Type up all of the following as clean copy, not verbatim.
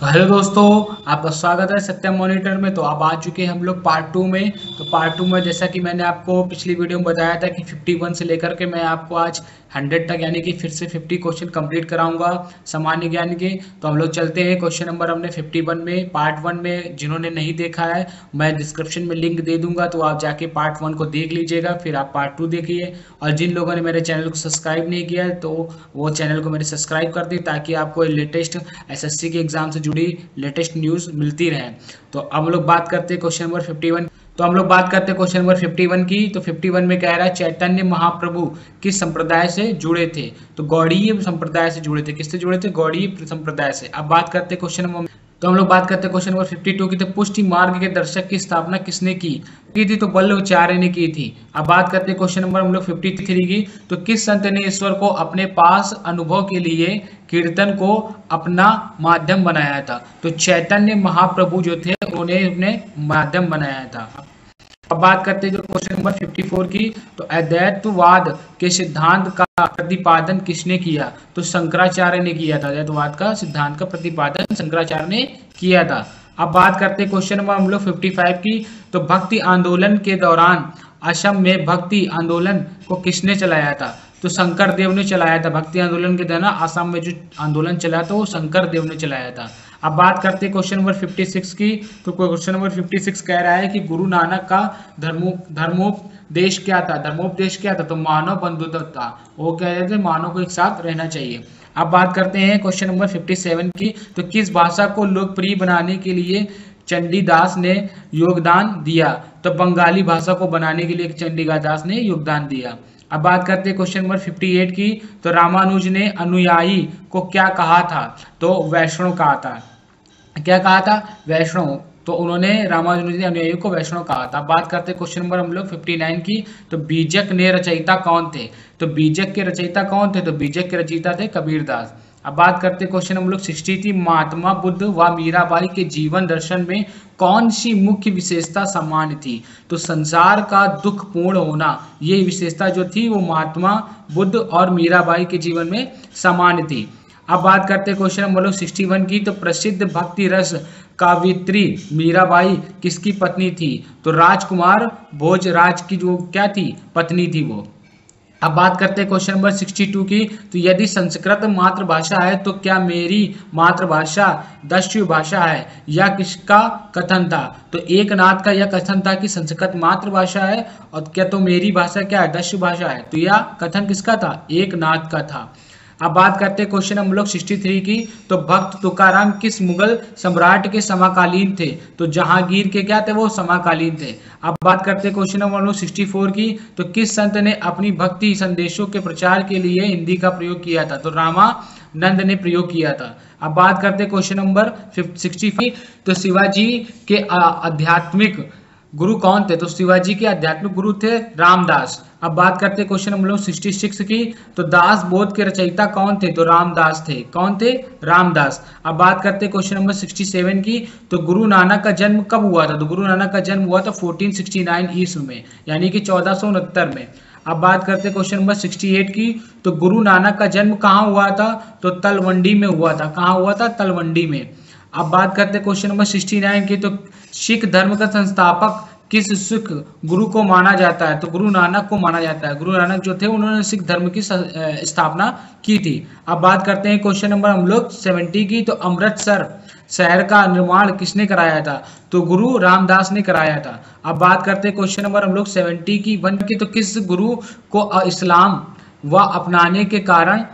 तो हेलो दोस्तों, आपका स्वागत है सत्यम मॉनिटर में। तो आप आ चुके हैं हम लोग पार्ट टू में। तो पार्ट टू में जैसा कि मैंने आपको पिछली वीडियो में बताया था कि 51 से लेकर के मैं आपको आज 100 तक यानी कि फिर से 50 क्वेश्चन कंप्लीट कराऊंगा सामान्य ज्ञान के। तो हम लोग चलते हैं। क्वेश्चन नंबर हमने 51 में पार्ट वन में जिन्होंने नहीं देखा है मैं डिस्क्रिप्शन में लिंक दे दूंगा, तो आप जाके पार्ट वन को देख लीजिएगा, फिर आप पार्ट टू देखिए। और जिन लोगों ने मेरे चैनल को सब्सक्राइब नहीं किया है तो वो चैनल को मेरे सब्सक्राइब कर दें, ताकि आपको लेटेस्ट एसएससी के एग्जाम से जुड़ी लेटेस्ट न्यूज़ मिलती रहे। तो अब हम लोग बात करते हैं क्वेश्चन नंबर 51। तो हम लोग बात करते हैं क्वेश्चन नंबर 51 की। तो 51 में कह रहा है चैतन्य महाप्रभु किस संप्रदाय से जुड़े थे? तो गौड़ीय संप्रदाय से जुड़े थे। किससे जुड़े थे? गौड़ीय संप्रदाय से। अब बात करते हैं क्वेश्चन नंबर तो हम लोग बात करते हैं क्वेश्चन नंबर 52 की। तो पुष्टि मार्ग के दर्शक की स्थापना किसने की थी? तो वल्लभाचार्य ने की थी। अब बात करते हैं क्वेश्चन नंबर हम लोग 53 की। तो किस संत ने ईश्वर को अपने पास अनुभव के लिए कीर्तन को अपना माध्यम बनाया था? तो चैतन्य महाप्रभु जो थे उन्हें अपने माध्यम बनाया था। अब बात करते हैं जो क्वेश्चन नंबर 54 की। तो अद्वैतवाद के सिद्धांत का प्रतिपादन किसने किया? तो शंकराचार्य ने किया था। अद्वैतवाद का सिद्धांत का प्रतिपादन शंकराचार्य ने किया था। अब बात करते हैं क्वेश्चन नंबर हम लोग 55 की। तो भक्ति आंदोलन के दौरान असम में भक्ति आंदोलन को किसने चलाया था? तो शंकर देव ने चलाया था। भक्ति आंदोलन के दौरान असम में जो आंदोलन चला था वो शंकर देव ने चलाया था। अब बात करते हैं क्वेश्चन नंबर 56 की। तो क्वेश्चन नंबर 56 कह रहा है कि गुरु नानक का धर्मोपदेश क्या था? धर्मोपदेश क्या था? तो मानव बंधुत्व था। वो कह रहे थे मानव को एक साथ रहना चाहिए। अब बात करते हैं क्वेश्चन नंबर 57 की। तो किस भाषा को लोकप्रिय बनाने के लिए चंडीदास ने योगदान दिया? तो बंगाली भाषा को बनाने के लिए चंडीदास ने योगदान दिया। अब बात करते हैं क्वेश्चन नंबर 58 की। तो रामानुज ने अनुयायी को क्या कहा था? तो वैष्णव कहा था। क्या कहा था? वैष्णव। तो उन्होंने रामानुज ने अनुयायियों को वैष्णव कहा था। बात करते हैं क्वेश्चन नंबर हम लोग 59 की। तो बीजक ने रचयिता कौन थे? तो बीजक के रचयिता कौन थे? तो बीजक के रचयिता थे कबीरदास। अब बात करते हैं क्वेश्चन हम लोग 60 की। महात्मा बुद्ध व मीराबाई के जीवन दर्शन में कौन सी मुख्य विशेषता समान थी? तो संसार का दुख पूर्ण होना, ये विशेषता जो थी वो महात्मा बुद्ध और मीराबाई के जीवन में समान थी। अब बात करते हैं क्वेश्चन नंबर 61 की। तो प्रसिद्ध भक्ति रस कावित्री मीराबाई किसकी पत्नी थी? तो राजकुमार भोजराज की जो क्या थी? पत्नी थी वो। अब बात करते हैं क्वेश्चन नंबर 62 की। तो यदि संस्कृत मातृभाषा है तो क्या मेरी मातृभाषा दस्यु भाषा है? या किसका कथन था? तो एकनाथ का यह कथन था कि संस्कृत मातृभाषा है। और क्या तो मेरी भाषा क्या है? दस्यु भाषा है। तो यह कथन किसका था? एकनाथ का था। अब बात करते हैं क्वेश्चन हम लोग 63 की। तो भक्त तुकाराम किस मुगल सम्राट के समकालीन थे? तो जहांगीर के क्या थे? वो समकालीन थे। अब बात करते हैं क्वेश्चन नंबर 64 की। तो किस संत ने अपनी भक्ति संदेशों के प्रचार के लिए हिंदी का प्रयोग किया था? तो रामानंद ने प्रयोग किया था। अब बात करते हैं क्वेश्चन नंबर 65। तो शिवाजी के आध्यात्मिक गुरु कौन थे? तो शिवाजी के आध्यात्मिक गुरु थे रामदास। अब बात करते हैं क्वेश्चन नंबर 66 की। तो दास बोध के रचयिता कौन थे? तो रामदास थे। कौन थे? रामदास। अब बात करते हैं क्वेश्चन नंबर 67 की। तो गुरु नानक का जन्म कब हुआ था? तो गुरु नानक का जन्म हुआ था 1469 ईस्वी में, यानी कि 1469 में। अब बात करते हैं क्वेश्चन नंबर 68 की। तो गुरु नानक का जन्म कहाँ हुआ था? तो तलवंडी में हुआ था। कहाँ हुआ था? तलवंडी में। अब बात करते हैं क्वेश्चन नंबर 69 की। तो सिख धर्म का संस्थापक किस सिख गुरु को माना जाता है? तो गुरु नानक को माना जाता है। गुरु नानक जो थे उन्होंने सिख धर्म की स्थापना की थी। अब बात करते हैं क्वेश्चन नंबर हम लोग 70 की। तो अमृतसर शहर का निर्माण किसने कराया था? तो गुरु रामदास ने कराया था। अब बात करते हैं क्वेश्चन नंबर हम लोग 70 की 1 की। तो किस गुरु को इस्लाम व अपनाने के कारण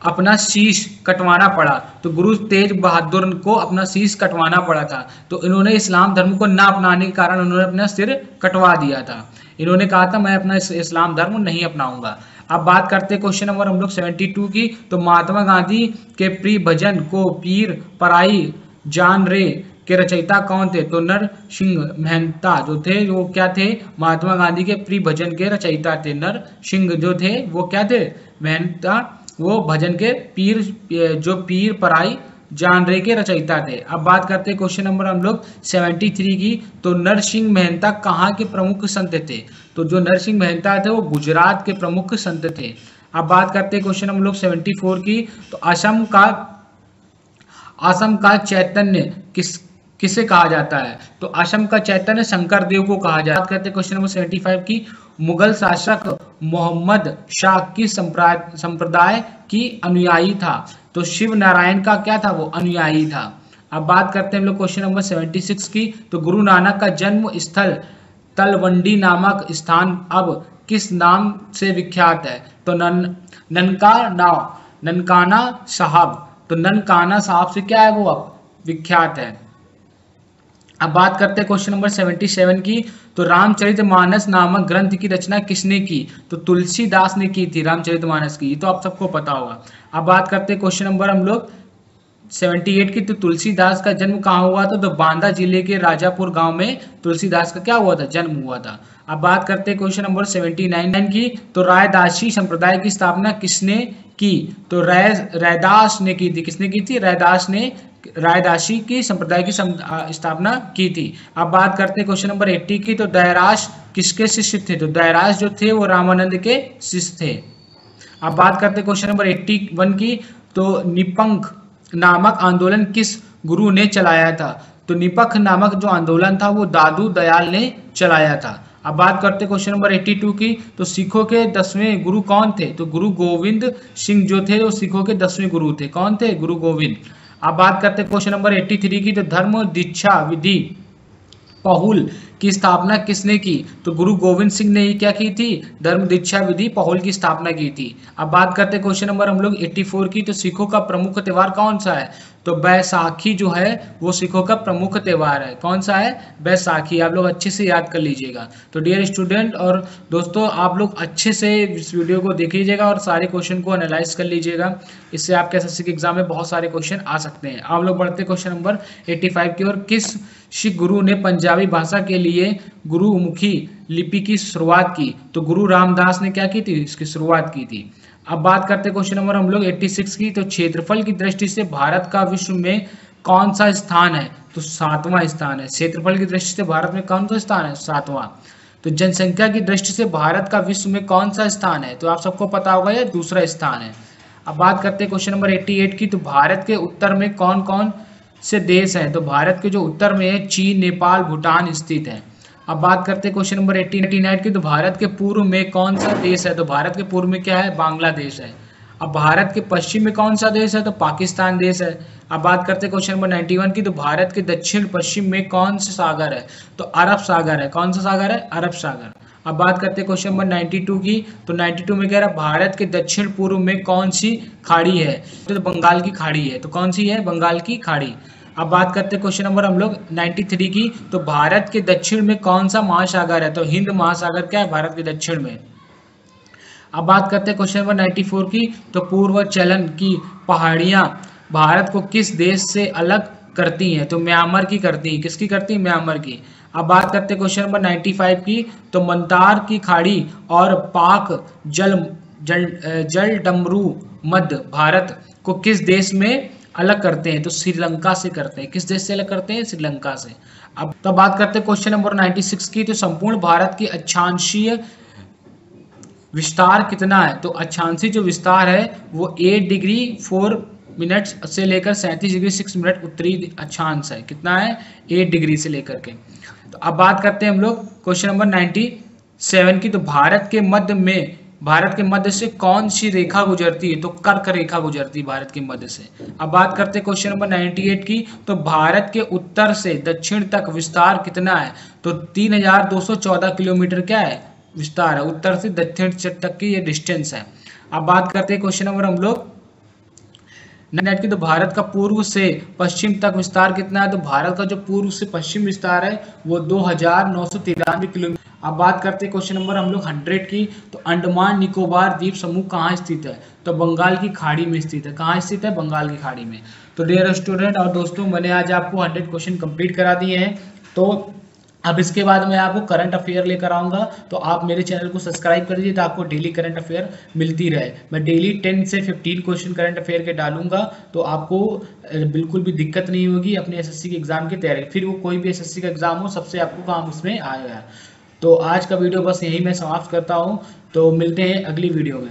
अपना शीश कटवाना पड़ा? तो गुरु तेज बहादुर को अपना शीश कटवाना पड़ा था। तो इन्होंने इस्लाम धर्म को ना अपनाने के कारण उन्होंने अपना सिर कटवा दिया था। इन्होंने कहा था मैं अपना इस्लाम धर्म नहीं अपनाऊंगा। अब बात करते हैं क्वेश्चन नंबर हम लोग 72 की। तो महात्मा गांधी के प्रिय भजन को पीर पराई जान रे के रचयिता कौन थे? तो नरसिंह मेहता जो थे वो क्या थे? महात्मा गांधी के प्रिय भजन के रचयिता थे। नरसिंह जो थे वो क्या थे? मेहता। वो भजन के पीर जो पीर पराई जान रे के रचयिता थे। अब बात करते हैं क्वेश्चन नंबर हम लोग 73 की। तो नरसिंह मेहता कहाँ के प्रमुख संत थे? तो जो नरसिंह मेहता थे वो गुजरात के प्रमुख संत थे। अब बात करते हैं क्वेश्चन हम लोग 74 की। तो असम का चैतन्य किसे कहा जाता है? तो असम का चैतन्य शंकर देव को कहा जाता है। बात करते हैं क्वेश्चन नंबर 75 की। मुगल शासक मोहम्मद शाह की संप्रदाय की अनुयायी था? तो शिव नारायण का क्या था? वो अनुयायी था। अब बात करते हैं हम लोग क्वेश्चन नंबर 76 की। तो गुरु नानक का जन्म स्थल तलवंडी नामक स्थान अब किस नाम से विख्यात है? तो ननकाना साहब। तो ननकाना साहब से क्या है वो अब विख्यात है। अब बात करते हैं क्वेश्चन नंबर 77 की। तो रामचरितमानस नामक ग्रंथ की रचना किसने की? तो तुलसीदास ने की थी रामचरितमानस की। ये तो आप सबको पता होगा। अब बात करते हैं क्वेश्चन नंबर हम लोग 78 की। तो तुलसीदास का जन्म कहाँ हुआ था? तो बांदा जिले के राजापुर गांव में तुलसीदास का क्या हुआ था? जन्म हुआ था। अब बात करते हैं क्वेश्चन नंबर 79 की। तो रायदासी संप्रदाय की स्थापना किसने की? तो रैदास ने की थी। किसने की थी? रैदास ने रायदासी की संप्रदाय की स्थापना की थी। अब बात करते हैं क्वेश्चन नंबर 80 की। तो दैरास किसके शिष्य थे? तो दैरास जो थे वो रामानंद के शिष्य थे। अब बात करते हैं क्वेश्चन नंबर 81 की। तो निपंख नामक आंदोलन किस गुरु ने चलाया था? तो निपंख नामक जो आंदोलन था वो दादू दयाल ने चलाया था। अब बात करते हैं क्वेश्चन नंबर 82 की। तो सिखों के 10वें गुरु कौन थे? तो गुरु गोविंद सिंह जो थे वो सिखों के 10वें गुरु थे। कौन थे? गुरु गोविंद। अब बात करते हैं क्वेश्चन नंबर 83 की। तो धर्म दीक्षा विधि पहुल की स्थापना किसने की? तो गुरु गोविंद सिंह ने ही क्या की थी? धर्म दीक्षा विधि पहुल की स्थापना की थी। अब बात करते हैं क्वेश्चन नंबर हम लोग 84 की। तो सिखों का प्रमुख त्योहार कौन सा है? तो बैसाखी जो है वो सिखों का प्रमुख त्योहार है। कौन सा है? बैसाखी। आप लोग अच्छे से याद कर लीजिएगा। तो डियर स्टूडेंट और दोस्तों, आप लोग अच्छे से इस वीडियो को देख लीजिएगा और सारे क्वेश्चन को एनालाइज कर लीजिएगा। इससे आपके एसएससी के एग्जाम में बहुत सारे क्वेश्चन आ सकते हैं। आप लोग बढ़ते क्वेश्चन नंबर 85 की ओर। किस सिख गुरु ने पंजाबी भाषा के लिए गुरुमुखी लिपि की शुरुआत की? तो गुरु रामदास ने क्या की थी? इसकी शुरुआत की थी। अब बात करते हैं क्वेश्चन नंबर हम लोग 86 की। तो क्षेत्रफल की दृष्टि से भारत का विश्व में कौन सा स्थान है? तो 7वां स्थान है। क्षेत्रफल की दृष्टि से भारत में कौन सा स्थान है? 7वां। तो जनसंख्या की दृष्टि से भारत का विश्व में कौन सा स्थान है? तो आप सबको पता होगा ये दूसरा स्थान है। अब बात करते हैं क्वेश्चन नंबर 88 की। तो भारत के उत्तर में कौन कौन से देश हैं? तो भारत के जो उत्तर में है चीन, नेपाल, भूटान स्थित है। अब बात करते हैं क्वेश्चन नंबर 89 की। तो भारत के पूर्व में कौन सा देश है? तो भारत के पूर्व में क्या है? बांग्लादेश है। अब भारत के पश्चिम में कौन सा देश है? तो पाकिस्तान देश है। अब बात करते हैं क्वेश्चन नंबर 91 की। तो भारत के दक्षिण पश्चिम में कौन सा सागर है? तो अरब सागर है। कौन सा सागर है? अरब सागर। अब बात करते हैं क्वेश्चन नंबर 92 की। तो 92 में कह रहा है भारत के दक्षिण पूर्व में कौन सी खाड़ी है? तो बंगाल की खाड़ी है। तो कौन सी है? बंगाल की खाड़ी। अब बात करते हैं क्वेश्चन नंबर हम लोग 93 की। तो भारत के दक्षिण में कौन सा महासागर है? तो हिंद महासागर क्या है? भारत के दक्षिण में। अब बात करते हैं क्वेश्चन नंबर 94 की। तो पूर्वांचल की पहाड़ियां भारत को किस देश से अलग करती हैं? तो म्यांमार की करती हैं। किसकी करती हैं? म्यांमार की। अब बात करते हैं क्वेश्चन नंबर 95 की। तो मंदार की खाड़ी और पाक जल डमरू मध्य भारत को किस देश में अलग करते हैं? तो श्रीलंका से करते हैं। किस देश से अलग करते हैं? श्रीलंका से। अब तो बात करते हैं क्वेश्चन नंबर 96 की। तो संपूर्ण भारत की अक्षांशीय विस्तार कितना है? तो अक्षांशीय जो विस्तार है वो 8 डिग्री 4 मिनट से लेकर 37 डिग्री 6 मिनट उत्तरी अक्षांश है। कितना है? 8 डिग्री से लेकर के। तो अब बात करते हैं हम लोग क्वेश्चन नंबर 97 की। तो भारत के मध्य से कौन सी रेखा गुजरती है? तो कर्क रेखा गुजरती है भारत के मध्य से। अब बात करते हैं क्वेश्चन नंबर 98 की। तो भारत के उत्तर से दक्षिण तक विस्तार कितना है? तो 3214 किलोमीटर क्या है? विस्तार है। उत्तर से दक्षिण तक की ये डिस्टेंस है। अब बात करते हैं क्वेश्चन नंबर हम लोग नेट की। तो भारत का पूर्व से पश्चिम तक विस्तार कितना है? तो भारत का जो पूर्व से पश्चिम विस्तार है वो 2993 किलोमीटर। अब बात करते हैं क्वेश्चन नंबर हम लोग 100 की। तो अंडमान निकोबार द्वीप समूह कहाँ स्थित है? तो बंगाल की खाड़ी में स्थित है। कहाँ स्थित है? बंगाल की खाड़ी में। तो डियर स्टूडेंट और दोस्तों, मैंने आज आपको 100 क्वेश्चन कंप्लीट करा दिए हैं। तो अब इसके बाद मैं आपको करंट अफेयर लेकर आऊँगा। तो आप मेरे चैनल को सब्सक्राइब कर दीजिए तो आपको डेली करंट अफेयर मिलती रहे। मैं डेली 10 से 15 क्वेश्चन करंट अफेयर के डालूंगा तो आपको बिल्कुल भी दिक्कत नहीं होगी अपने एसएससी के एग्जाम की तैयारी। फिर वो कोई भी एसएससी का एग्जाम हो सबसे आपको काम उसमें आएगा। तो आज का वीडियो बस यही मैं समाप्त करता हूँ। तो मिलते हैं अगली वीडियो में।